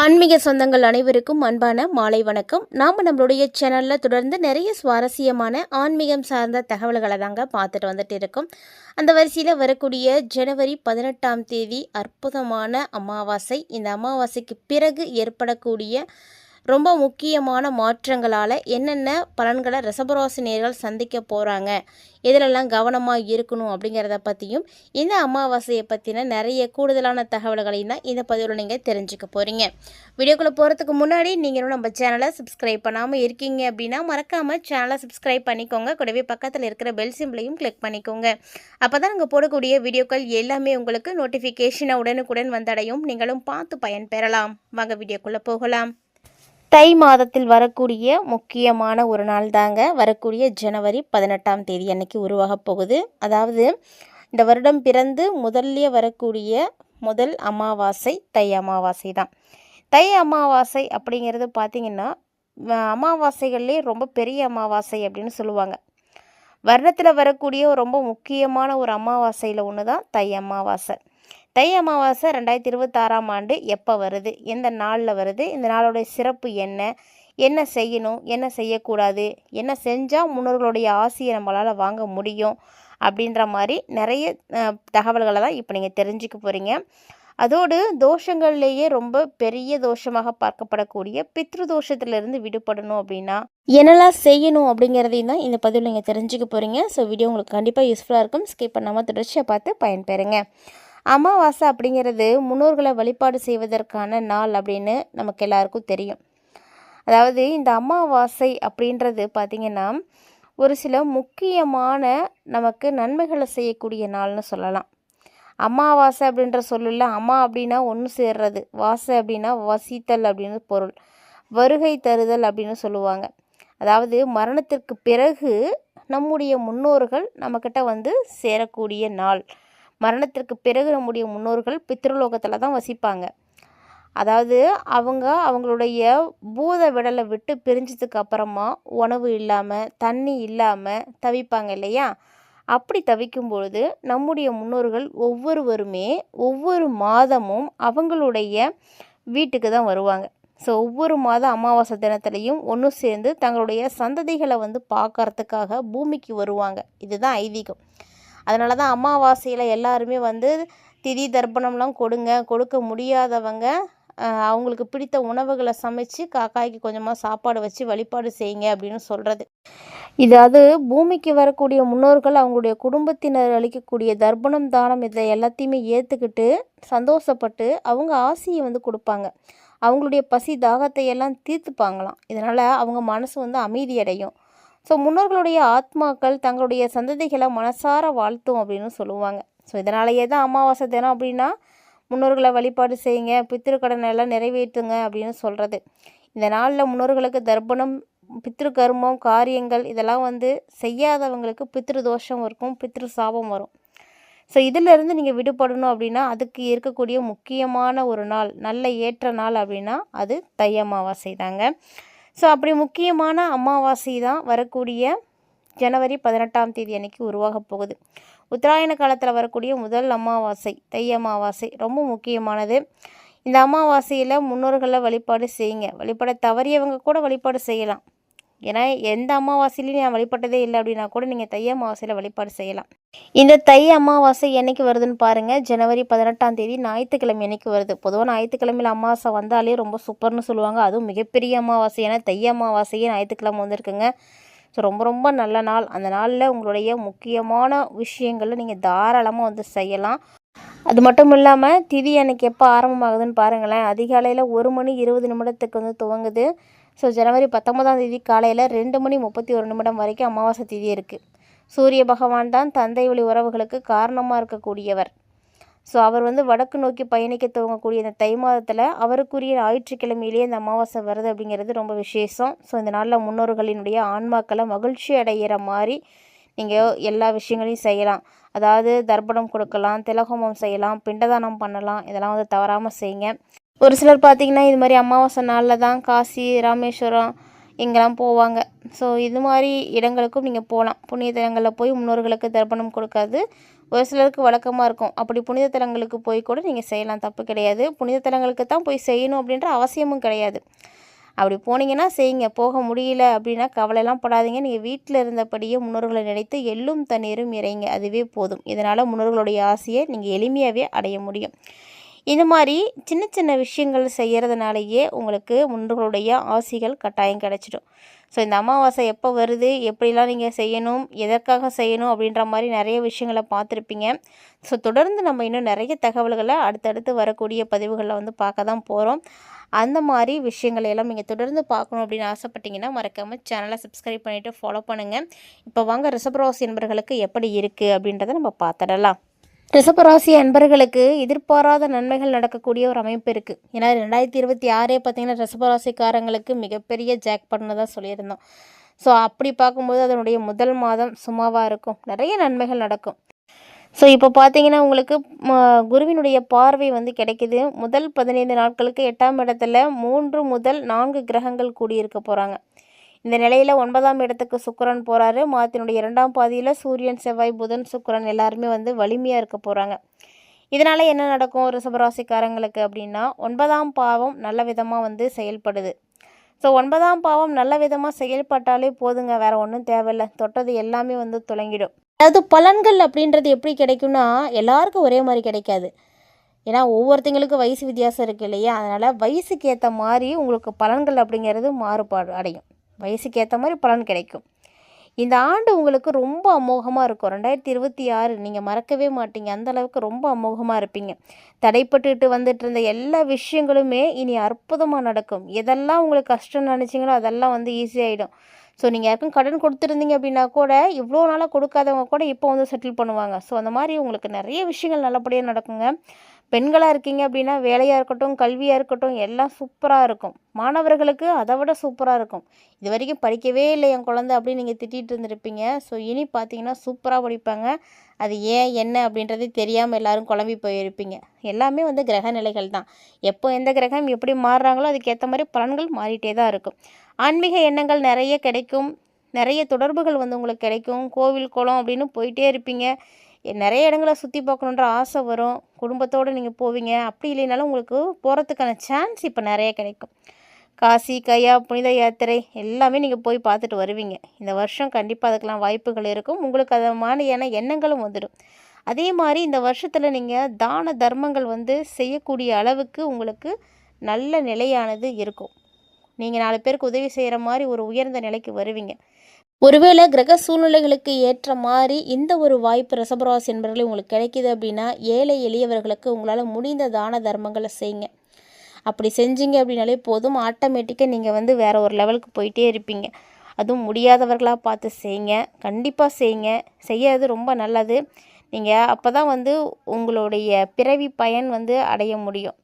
ஆன்மீக சொந்தங்கள் அனைவருக்கும் அன்பான மாலை வணக்கம். நாம் நம்மளுடைய சேனலில் தொடர்ந்து நிறைய சுவாரஸ்யமான ஆன்மீகம் சார்ந்த தகவல்களை தாங்க பார்த்துட்டு வந்துட்டு இருக்கோம். அந்த வரிசையில் வரக்கூடிய ஜனவரி 18ஆம் தேதி அற்புதமான அமாவாசை. இந்த அமாவாசைக்கு பிறகு ஏற்படக்கூடிய ரொம்ப முக்கியமான மாற்றங்களால் என்னென்ன பலன்களை ரிஷபராசி நேயர்கள் சந்திக்க போகிறாங்க, இதிலெல்லாம் கவனமாக இருக்கணும் அப்படிங்கிறத பற்றியும், இந்த அமாவாசையை பற்றின நிறைய கூடுதலான தகவல்களையும் தான் இந்த பதிவில் நீங்கள் தெரிஞ்சுக்க போகிறீங்க. வீடியோக்குள்ளே போகிறதுக்கு முன்னாடி நீங்களும் நம்ம சேனலை சப்ஸ்கிரைப் பண்ணாமல் இருக்கீங்க அப்படின்னா மறக்காமல் சேனலை சப்ஸ்கிரைப் பண்ணிக்கோங்க. கூடவே பக்கத்தில் இருக்கிற பெல் சிம்பிளையும் கிளிக் பண்ணிக்கோங்க. அப்போ தான் நாங்கள் போடக்கூடிய வீடியோக்கள் எல்லாமே உங்களுக்கு நோட்டிஃபிகேஷனை உடனுக்குடன் வந்தடையும். நீங்களும் பார்த்து பயன்பெறலாம். வாங்க வீடியோக்குள்ளே போகலாம். தை மாதத்தில் வரக்கூடிய முக்கியமான ஒரு நாள் தாங்க வரக்கூடிய ஜனவரி 18ஆம் தேதி அன்னைக்கு உருவாகப் போகுது. அதாவது இந்த வருடம் பிறந்து முதல்ல வரக்கூடிய முதல் அமாவாசை தை அமாவாசை தான். தை அமாவாசை அப்படிங்கிறது பார்த்திங்கன்னா அமாவாசைகள்லேயே ரொம்ப பெரிய அமாவாசை அப்படின்னு சொல்லுவாங்க. வருடத்தில் வரக்கூடிய ரொம்ப முக்கியமான ஒரு அமாவாசையில் ஒன்று தான் தை அமாவாசை. தை அமாவாசை 2026ஆம் ஆண்டு எப்போ வருது, எந்த நாளில் வருது, இந்த நாளுடைய சிறப்பு என்ன, என்ன செய்யணும், என்ன செய்யக்கூடாது, என்ன செஞ்சால் முன்னோர்களுடைய ஆசையை நம்மளால் வாங்க முடியும் அப்படின்ற மாதிரி நிறைய தகவல்களை தான் இப்போ நீங்கள் தெரிஞ்சுக்க போகிறீங்க. அதோடு தோஷங்கள்லேயே ரொம்ப பெரிய தோஷமாக பார்க்கப்படக்கூடிய பித்ரு தோஷத்திலிருந்து விடுபடணும் அப்படின்னா என்னெல்லாம் செய்யணும் அப்படிங்கிறதையும் தான் இந்த பதிவில் நீங்கள் தெரிஞ்சுக்க போகிறீங்க. ஸோ வீடியோ உங்களுக்கு கண்டிப்பாக யூஸ்ஃபுல்லாக இருக்கும். ஸ்கிப் பண்ணாமல் தொடர்ச்சியாக பார்த்து பயன்பெறுங்க. அமாவாசை அப்படிங்கிறது முன்னோர்களை வழிபாடு செய்வதற்கான நாள் அப்படின்னு நமக்கு எல்லாருக்கும் தெரியும். அதாவது இந்த அமாவாசை அப்படின்றது பார்த்திங்கன்னா ஒரு சில முக்கியமான நமக்கு நன்மைகளை செய்யக்கூடிய நாள்னு சொல்லலாம். அமாவாசை அப்படின்ற சொல்லில் அம்மா அப்படின்னா ஒன்று சேர்றது, வாசை அப்படின்னா வசித்தல் அப்படின்னு பொருள், வருகை தருதல் அப்படின்னு சொல்லுவாங்க. அதாவது மரணத்திற்கு பிறகு நம்முடைய முன்னோர்கள் நம்மக்கிட்ட வந்து சேரக்கூடிய நாள். மரணத்திற்கு பிறகு நம்முடைய முன்னோர்கள் பித்ருலோகத்தில் தான் வசிப்பாங்க. அதாவது அவங்களுடைய பூத விடலை விட்டு பிரிஞ்சதுக்கு அப்புறமா உணவு இல்லாமல் தண்ணி இல்லாமல் தவிப்பாங்க இல்லையா? அப்படி தவிக்கும் பொழுது நம்முடைய முன்னோர்கள் ஒவ்வொருவருமே ஒவ்வொரு மாதமும் அவங்களுடைய வீட்டுக்கு தான் வருவாங்க. ஸோ ஒவ்வொரு மாதம் அமாவாசை தினத்துலையும் ஒன்று சேர்ந்து தங்களுடைய சந்ததிகளை வந்து பார்க்கறதுக்காக பூமிக்கு வருவாங்க. இதுதான் ஐதீகம். அதனால தான் அமாவாசையில் எல்லாருமே வந்து திதி தர்ப்பணம்லாம் கொடுக்க முடியாதவங்க அவங்களுக்கு பிடித்த உணவுகளை சமைச்சு காக்காய்க்கு கொஞ்சமாக சாப்பாடு வச்சு வழிபாடு செய்யுங்க அப்படின்னு சொல்கிறது. இதாவது பூமிக்கு வரக்கூடிய முன்னோர்கள் அவங்களுடைய குடும்பத்தினர் அளிக்கக்கூடிய தர்ப்பணம் தானம் இதை எல்லாத்தையுமே ஏற்றுக்கிட்டு சந்தோஷப்பட்டு அவங்க ஆசையை வந்து கொடுப்பாங்க. அவங்களுடைய பசி தாகத்தை எல்லாம் தீர்த்துப்பாங்களாம். இதனால் அவங்க மனசு வந்து அமைதியடையும். ஸோ முன்னோர்களுடைய ஆத்மாக்கள் தங்களுடைய சந்ததிகளை மனசார வாழ்த்தும் அப்படின்னு சொல்லுவாங்க. ஸோ இதனாலேயே தான் அமாவாசை தினம் அப்படின்னா முன்னோர்களை வழிபாடு செய்யுங்க, பித்திருக்கடனை எல்லாம் நிறைவேற்றுங்க அப்படின்னு சொல்கிறது. இந்த நாளில் முன்னோர்களுக்கு தர்ப்பணம், பித்ரு கர்மம், காரியங்கள் இதெல்லாம் வந்து செய்யாதவங்களுக்கு பித்ரு தோஷம் இருக்கும், பித்ரு சாபம் வரும். ஸோ இதிலிருந்து நீங்கள் விடுபடணும் அப்படின்னா அதுக்கு இருக்கக்கூடிய முக்கியமான ஒரு நாள், நல்ல ஏற்ற நாள் அப்படின்னா அது தை அமாவாசை தாங்க. ஸோ அப்படி முக்கியமான அமாவாசை தான் வரக்கூடிய ஜனவரி 18ஆம் தேதி அன்னைக்கு உருவாக போகுது. உத்தராயண காலத்தில் வரக்கூடிய முதல் அமாவாசை தை அமாவாசை ரொம்ப முக்கியமானது. இந்த அமாவாசையில் முன்னோர்களை வழிபாடு செய்யுங்க. வழிபட தவறியவங்க கூட வழிபாடு செய்யலாம். ஏன்னா எந்த அமாவாசையிலையும் நான் வழிபட்டதே இல்லை அப்படின்னா கூட நீங்கள் தை அமாவாசையில் வழிபாடு செய்யலாம். இந்த தை அமாவாசை என்றைக்கு வருதுன்னு பாருங்கள். ஜனவரி 18ஆம் தேதி ஞாயிற்றுக்கிழமை என்றைக்கு வருது. பொதுவாக ஞாயிற்றுக்கிழமையில் அமாவாசை வந்தாலே ரொம்ப சூப்பர்னு சொல்லுவாங்க. அதுவும் மிகப்பெரிய அமாவாசை, ஏன்னா தை அமாவாசையே ஞாயிற்றுக்கிழமை வந்திருக்குங்க. ஸோ ரொம்ப ரொம்ப நல்ல நாள். அந்த நாளில் உங்களுடைய முக்கியமான விஷயங்களை நீங்கள் தாராளமாக வந்து செய்யலாம். அது மட்டும் இல்லாமல் திதி அன்னைக்கு எப்போ ஆரம்பமாகுதுன்னு பாருங்களேன். அதிகாலையில் 1:20 வந்து துவங்குது. ஸோ ஜனவரி 19ஆம் தேதி காலையில் 2:31 வரைக்கும் அமாவாசை திதி இருக்குது. சூரிய பகவான் தான் தந்தை வழி உறவுகளுக்கு காரணமாக இருக்கக்கூடியவர். ஸோ அவர் வந்து வடக்கு நோக்கி பயணிக்க துவங்கக்கூடிய இந்த தை மாதத்தில் அவருக்குரிய ஞாயிற்றுக்கிழமையிலேயே இந்த அமாவாசை வருது அப்படிங்கிறது ரொம்ப விசேஷம். ஸோ இந்த நாளில் முன்னோர்களினுடைய ஆன்மாக்களை மகிழ்ச்சி அடைகிற மாதிரி நீங்கள் எல்லா விஷயங்களையும் செய்யலாம். அதாவது தர்ப்பணம் கொடுக்கலாம், திலகோமம் செய்யலாம், பிண்டதானம் பண்ணலாம். இதெல்லாம் வந்து தவறாமல் செய்யுங்க. ஒரு சிலர் பார்த்திங்கன்னா இது மாதிரி அமாவாசை நாளில் தான் காசி, ராமேஸ்வரம் இங்கெல்லாம் போவாங்க. ஸோ இது மாதிரி இடங்களுக்கும் நீங்கள் போகலாம். புண்ணிய தலங்களில் போய் முன்னோர்களுக்கு தர்ப்பணம் கொடுக்காது ஒரு சிலருக்கு வழக்கமாக இருக்கும். அப்படி புனித தலங்களுக்கு போய் கூட நீங்கள் செய்யலாம், தப்பு கிடையாது. புனித தலங்களுக்கு தான் போய் செய்யணும் அப்படின்ற அவசியமும் கிடையாது. அப்படி போனீங்கன்னா செய்யுங்க. போக முடியல அப்படின்னா கவலைலாம் படாதீங்க. நீங்கள் வீட்டில் இருந்தபடியே முன்னோர்களை நினைத்து எள்ளும் தண்ணீரும் இறைங்க, அதுவே போதும். இதனால் முன்னோர்களுடைய ஆசையை நீங்கள் எளிமையாகவே அடைய முடியும். இந்த மாதிரி சின்ன சின்ன விஷயங்கள் செய்கிறதுனாலேயே உங்களுக்கு முன்னோர்களுடைய ஆசைகள் கட்டாயம் கிடச்சிடும். ஸோ இந்த அமாவாசை எப்போ வருது, எப்படிலாம் நீங்கள் செய்யணும், எதற்காக செய்யணும் அப்படின்ற மாதிரி நிறைய விஷயங்களை பார்த்துருப்பீங்க. ஸோ தொடர்ந்து நம்ம இன்னும் நிறைய தகவல்களை அடுத்தடுத்து வரக்கூடிய பதிவுகளில் வந்து பார்க்க தான் போகிறோம். அந்த மாதிரி விஷயங்களை எல்லாம் நீங்கள் தொடர்ந்து பார்க்கணும் அப்படின்னு ஆசைப்பட்டீங்கன்னா மறக்காமல் சேனலை சப்ஸ்கிரைப் பண்ணிவிட்டு ஃபாலோ பண்ணுங்கள். இப்போ வாங்க ரிஷபராசி என்பர்களுக்கு எப்படி இருக்குது அப்படின்றத நம்ம பார்த்துடலாம். ரிஷபராசி அன்பர்களுக்கு எதிர்பாராத நன்மைகள் நடக்கக்கூடிய ஒரு அமைப்பு இருக்குது. ஏன்னா 2026 பார்த்திங்கன்னா ரிஷபராசிக்காரங்களுக்கு மிகப்பெரிய ஜாக்பாட்னு தான் சொல்லியிருந்தோம். ஸோ அப்படி பார்க்கும்போது அதனுடைய முதல் மாதம் சும்மாவாக இருக்கும், நிறைய நன்மைகள் நடக்கும். ஸோ இப்போ பார்த்தீங்கன்னா உங்களுக்கு குருவினுடைய பார்வை வந்து கிடைக்குது. முதல் 15 நாட்களுக்கு 8ஆம் இடத்துல 3 முதல் 4 கிரகங்கள் கூடியிருக்க போகிறாங்க. இந்த நிலையில் 9ஆம் இடத்துக்கு சுக்கிரன் போகிறாரு. மாதத்தினுடைய 2ஆம் பாதியில் சூரியன், செவ்வாய், புதன், சுக்கிரன் எல்லாருமே வந்து வலிமையாக இருக்க போகிறாங்க. இதனால் என்ன நடக்கும் ரிஷபராசிக்காரங்களுக்கு அப்படின்னா 9ஆம் பாவம் நல்ல விதமாக வந்து செயல்படுது. ஸோ 9ஆம் பாவம் நல்ல விதமாக செயல்பட்டாலே போதுங்க, வேறு ஒன்றும் தேவையில்லை. தொட்டது எல்லாமே வந்து துலங்கிடும். அதாவது பலன்கள் அப்படின்றது எப்படி கிடைக்கும்னா எல்லாருக்கும் ஒரே மாதிரி கிடைக்காது. ஏன்னா ஒவ்வொருத்தங்களுக்கும் வயசு வித்தியாசம் இருக்குது இல்லையா? அதனால் வயசுக்கு ஏற்ற மாதிரி உங்களுக்கு பலன்கள் அப்படிங்கிறது மாறுபாடு அடையும். வயசுக்கு ஏற்ற மாதிரி பலன் கிடைக்கும். இந்த ஆண்டு உங்களுக்கு ரொம்ப அமோகமாக இருக்கும். 2026 நீங்கள் மறக்கவே மாட்டீங்க. அந்தளவுக்கு ரொம்ப அமோகமாக இருப்பீங்க. தடைப்பட்டுட்டு வந்துட்டு இருந்த எல்லா விஷயங்களுமே இனி அற்புதமாக நடக்கும். எதெல்லாம் உங்களுக்கு கஷ்டம்னு நினச்சிங்களோ அதெல்லாம் வந்து ஈஸியாகிடும். ஸோ நீங்கள் யாருக்கும் கடன் கொடுத்துருந்தீங்க அப்படின்னா கூட இவ்வளோ நாளாக கொடுக்காதவங்க கூட இப்போ வந்து செட்டில் பண்ணுவாங்க. ஸோ அந்த மாதிரி உங்களுக்கு நிறைய விஷயங்கள் நல்லபடியாக நடக்குங்க. பெண்களாக இருக்கீங்க அப்படின்னா வேலையாக இருக்கட்டும், கல்வியாக இருக்கட்டும், எல்லாம் சூப்பராக இருக்கும். மாணவர்களுக்கு அதை விட சூப்பராக இருக்கும். இது வரைக்கும் படிக்கவே இல்லை என் குழந்தை அப்படின்னு நீங்கள் திட்டிகிட்டு இருந்திருப்பீங்க. ஸோ இனி பார்த்தீங்கன்னா சூப்பராக படிப்பாங்க. அது ஏன் என்ன அப்படின்றதே தெரியாமல் எல்லோரும் குழம்பி போயிருப்பீங்க. எல்லாமே வந்து கிரக நிலைகள் தான். எப்போ எந்த கிரகம் எப்படி மாறுறாங்களோ அதுக்கேற்ற மாதிரி பலன்கள் மாறிட்டே தான் இருக்கும். ஆன்மீக எண்ணங்கள் நிறைய கிடைக்கும். நிறைய தொடர்புகள் வந்து உங்களுக்கு கிடைக்கும். கோவில் குளம் அப்படின்னு போயிட்டே இருப்பீங்க. நிறைய இடங்களை சுற்றி பார்க்கணுன்ற ஆசை வரும். குடும்பத்தோடு நீங்கள் போவீங்க. அப்படி இல்லைனாலும் உங்களுக்கு போகிறதுக்கான சான்ஸ் இப்போ நிறைய கிடைக்கும். காசி, கயா, புனித யாத்திரை எல்லாமே நீங்கள் போய் பார்த்துட்டு வருவீங்க. இந்த வருஷம் கண்டிப்பாக அதுக்கெல்லாம் வாய்ப்புகள் இருக்கும். உங்களுக்கு அது மாதிரியான எண்ணங்களும் வந்துடும். அதே மாதிரி இந்த வருஷத்தில் நீங்கள் தான தர்மங்கள் வந்து செய்யக்கூடிய அளவுக்கு உங்களுக்கு நல்ல நிலையானது இருக்கும். நீங்கள் 4 பேருக்கு உதவி செய்கிற மாதிரி ஒரு உயர்ந்த நிலைக்கு வருவீங்க. ஒருவேளை கிரக சூழ்நிலைகளுக்கு ஏற்ற மாதிரி இந்த ஒரு வாய்ப்பு ரிஷபராசி என்பவர்களே உங்களுக்கு கிடைக்கிது அப்படின்னா ஏழை எளியவர்களுக்கு உங்களால் முடிந்த தான தர்மங்களை செய்யுங்க. அப்படி செஞ்சீங்க அப்படின்னாலே போதும், ஆட்டோமேட்டிக்காக நீங்கள் வந்து வேறு ஒரு லெவலுக்கு போயிட்டே இருப்பீங்க. அதுவும் முடியாதவர்களாக பார்த்து செய்யுங்க. கண்டிப்பாக செய்யுங்க. செய்யறது ரொம்ப நல்லது. நீங்கள் அப்போ தான் வந்து உங்களுடைய பிறவி பயன் வந்து அடைய முடியும்.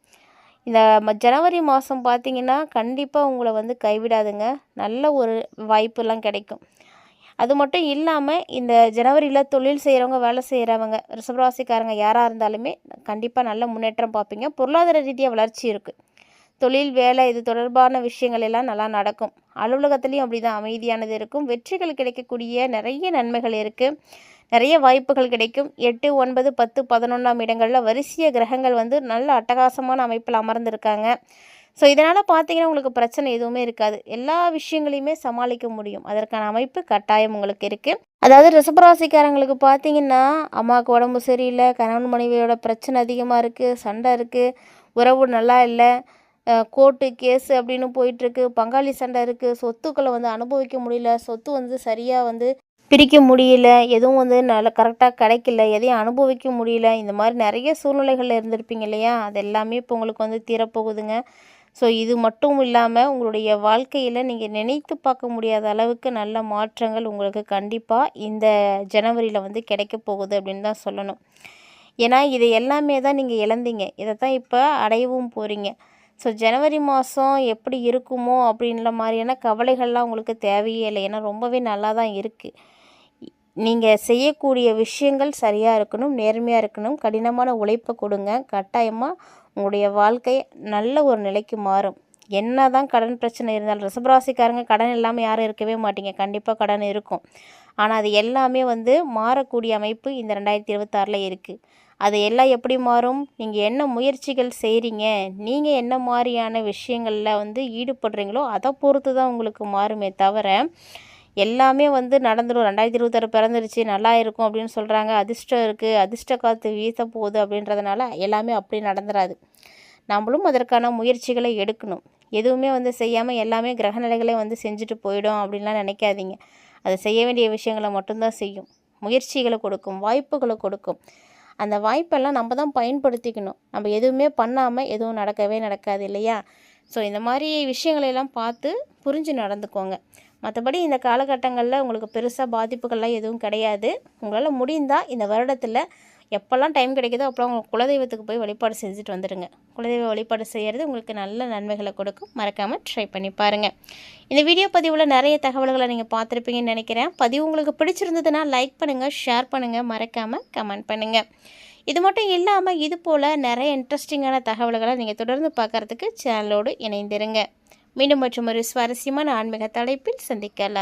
இந்த ஜனவரி மாதம் பார்த்திங்கன்னா கண்டிப்பாக உங்களை வந்து கைவிடாதுங்க. நல்ல ஒரு வாய்ப்புலாம் கிடைக்கும். அது மட்டும் இல்லாமல் இந்த ஜனவரியில் தொழில் செய்கிறவங்க, வேலை செய்கிறவங்க, ரிஷபராசிக்காரங்க யாராக இருந்தாலுமே கண்டிப்பாக நல்ல முன்னேற்றம் பார்ப்பீங்க. பொருளாதார ரீதியாக வளர்ச்சி இருக்குது. தொழில், வேலை இது தொடர்பான விஷயங்கள் எல்லாம் நல்லா நடக்கும். அலுவலகத்துலேயும் அப்படி தான் அமைதியானது இருக்கும். வெற்றிகள் கிடைக்கக்கூடிய நிறைய நன்மைகள் இருக்குது. நிறைய வாய்ப்புகள் கிடைக்கும். 8, 9, 10, 11ஆம் இடங்களில் வரிசைய கிரகங்கள் வந்து நல்ல அட்டகாசமான அமைப்பில் அமர்ந்திருக்காங்க. ஸோ இதனால் பார்த்தீங்கன்னா உங்களுக்கு பிரச்சனை எதுவுமே இருக்காது. எல்லா விஷயங்களையுமே சமாளிக்க முடியும். அதற்கான அமைப்பு கட்டாயம் உங்களுக்கு இருக்குது. அதாவது ரிஷபராசிக்காரங்களுக்கு பார்த்தீங்கன்னா அம்மாவுக்கு உடம்பு சரியில்லை, கணவன் மனைவியோட பிரச்சனை அதிகமாக இருக்குது, சண்டை இருக்குது, உறவு நல்லா இல்லை, கோர்ட்டு கேஸு அப்படின்னு போயிட்டுருக்கு, பங்காளி சண்டை இருக்குது, சொத்துக்களை வந்து அனுபவிக்க முடியல, சொத்து வந்து சரியாக வந்து பிரிக்க முடியல, எதுவும் வந்து நல்லா கரெக்டாக கிடைக்கல, எதையும் அனுபவிக்க முடியல, இந்த மாதிரி நிறைய சூழ்நிலைகளில் இருந்திருப்பீங்க இல்லையா? அது எல்லாமே இப்போ உங்களுக்கு வந்து தீரப்போகுதுங்க. ஸோ இது மட்டும் இல்லாமல் உங்களுடைய வாழ்க்கையில் நீங்கள் நினைத்து பார்க்க முடியாத அளவுக்கு நல்ல மாற்றங்கள் உங்களுக்கு கண்டிப்பாக இந்த ஜனவரியில் வந்து கிடைக்க போகுது அப்படின்னு தான் சொல்லணும். ஏன்னா இதை எல்லாமே தான் நீங்கள் இழந்தீங்க. இதை தான் இப்போ அடையவும் போகிறீங்க. ஸோ ஜனவரி மாதம் எப்படி இருக்குமோ அப்படின்ற மாதிரியான கவலைகள்லாம் உங்களுக்கு தேவையே இல்லை. ஏன்னா ரொம்பவே நல்லா தான் இருக்குது. நீங்கள் செய்யக்கூடிய விஷயங்கள் சரியாக இருக்கணும், நேர்மையாக இருக்கணும், கடினமான உழைப்பை கொடுங்க. கட்டாயமாக உங்களுடைய வாழ்க்கை நல்ல ஒரு நிலைக்கு மாறும். என்ன தான் கடன் பிரச்சனை இருந்தாலும் ரிஷபராசிக்காரங்க கடன் இல்லாமல் யாரும் இருக்கவே மாட்டீங்க. கண்டிப்பாக கடன் இருக்கும். ஆனால் அது எல்லாமே வந்து மாறக்கூடிய அமைப்பு இந்த 2026 இருக்குது. அது எல்லாம் எப்படி மாறும்? நீங்கள் என்ன முயற்சிகள் செய்கிறீங்க, நீங்கள் என்ன மாதிரியான விஷயங்களில் வந்து ஈடுபடுறீங்களோ அதை பொறுத்து தான் உங்களுக்கு மாறுமே தவிர, எல்லாமே வந்து நடந்துடும். 2026 பிறந்துருச்சு நல்லா இருக்கும் அப்படின்னு சொல்கிறாங்க, அதிர்ஷ்டம் இருக்குது, அதிர்ஷ்ட காற்று வீச போகுது அப்படின்றதுனால எல்லாமே அப்படி நடந்துடாது. நம்மளும் அதற்கான முயற்சிகளை எடுக்கணும். எதுவுமே வந்து செய்யாமல் எல்லாமே கிரகநிலைகளே வந்து செஞ்சுட்டு போயிடும் அப்படின்லாம் நினைக்காதீங்க. அது செய்ய வேண்டிய விஷயங்களை மட்டும்தான் செய்யும். முயற்சிகளை கொடுக்கும், வாய்ப்புகளை கொடுக்கும். அந்த வாய்ப்பெல்லாம் நம்ம தான் பயன்படுத்திக்கணும். நம்ம எதுவுமே பண்ணாமல் எதுவும் நடக்கவே நடக்காது இல்லையா? ஸோ இந்த மாதிரி விஷயங்களையெல்லாம் பார்த்து புரிஞ்சு நடந்துக்கோங்க. மற்றபடி இந்த காலகட்டங்களில் உங்களுக்கு பெருசாக பாதிப்புகள்லாம் எதுவும் கிடையாது. உங்களால் முடிந்தால் இந்த வருடத்தில் எப்போல்லாம் டைம் கிடைக்குதோ அப்போலாம் உங்கள் குலதெய்வத்துக்கு போய் வழிபாடு செஞ்சுட்டு வந்துடுங்க. குலதெய்வ வழிபாடு செய்கிறது உங்களுக்கு நல்ல நன்மைகளை கொடுக்கும். மறக்காமல் ட்ரை பண்ணி பாருங்கள். இந்த வீடியோ பதிவில் நிறைய தகவல்களை நீங்கள் பார்த்துருப்பீங்கன்னு நினைக்கிறேன். பதிவு உங்களுக்கு பிடிச்சிருந்ததுன்னா லைக் பண்ணுங்கள், ஷேர் பண்ணுங்கள், மறக்காமல் கமெண்ட் பண்ணுங்கள். இது மட்டும் இல்லாமல் இது போல் நிறைய இன்ட்ரெஸ்டிங்கான தகவல்களை நீங்கள் தொடர்ந்து பார்க்குறதுக்கு சேனலோடு இணைந்திருங்க. மீண்டும் மற்றும் ஒரு சுவாரஸ்யமான ஆன்மீக தலைப்பில் சந்திக்கலாம்.